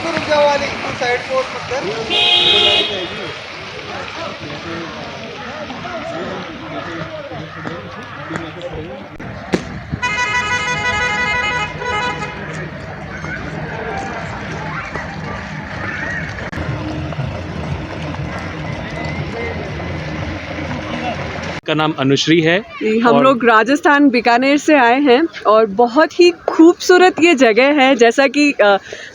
अभी रुक जाओ वाली साइड पोर्ट पत्थर। का नाम अनुश्री है। हम लोग राजस्थान बीकानेर से आए हैं और बहुत ही खूबसूरत ये जगह है। जैसा कि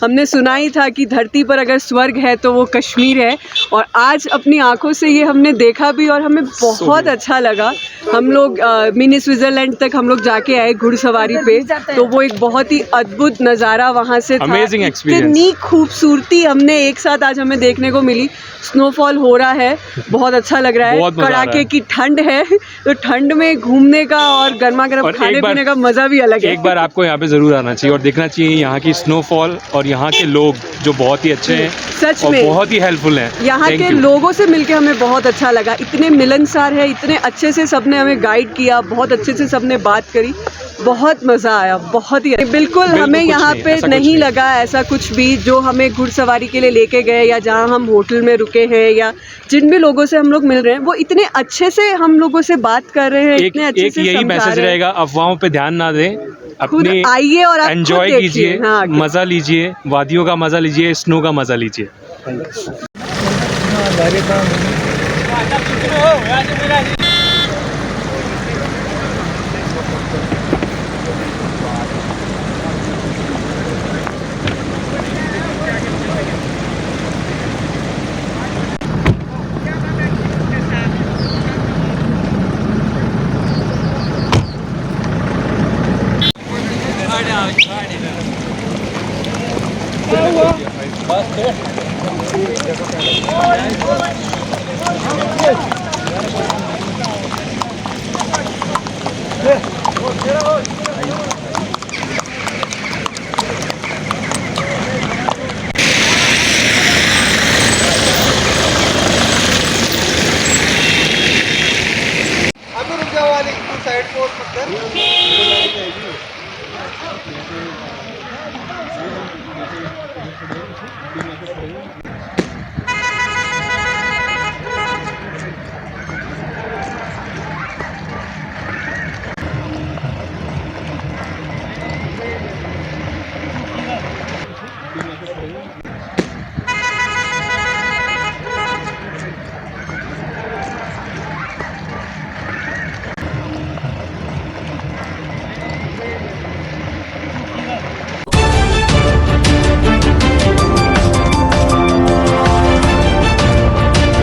हमने सुना ही था कि धरती पर अगर स्वर्ग है तो वो कश्मीर है, और आज अपनी आंखों से ये हमने देखा भी और हमें बहुत अच्छा लगा। हम लोग मिनी स्विट्जरलैंड तक हम लोग जाके आए घुड़सवारी पे, तो वो एक बहुत ही अद्भुत नज़ारा वहाँ से था। Amazing experience। इतनी खूबसूरती हमने एक साथ आज हमें देखने को मिली। स्नोफॉल हो रहा है, बहुत अच्छा लग रहा है। कड़ाके की ठंड है, तो ठंड में घूमने का और गर्मा गर्म खाने पीने का मजा भी अलग है। एक बार आपको यहाँ पे ज़रूर आना चाहिए और देखना चाहिए यहाँ की स्नोफॉल और यहाँ के लोग जो बहुत ही अच्छे हैं, सच और में बहुत ही हेल्पफुल हैं। यहाँ के लोगों से मिलके हमें बहुत अच्छा लगा। इतने मिलनसार है, इतने अच्छे से सबने हमें गाइड किया, बहुत अच्छे से सबने बात करी, बहुत मज़ा आया। बहुत ही बिल्कुल हमें यहाँ पे नहीं लगा ऐसा कुछ भी जो हमें घुड़सवारी के लिए लेके गए या जहाँ हम होटल में रुके हैं या जिन भी लोगों से हम लोग मिल रहे हैं वो इतने अच्छे से हम लोगों से बात कर रहे हैं, इतने अच्छे से यही मैसेज रहेगा, अफवाहों पे ध्यान ना दें, अपने आइए और आप एंजॉय कीजिए, हाँ, मज़ा लीजिए, वादियों का मज़ा लीजिए, स्नो का मज़ा लीजिए। अभी रुक जाओ वाली साइड पोर्ट पत्थर।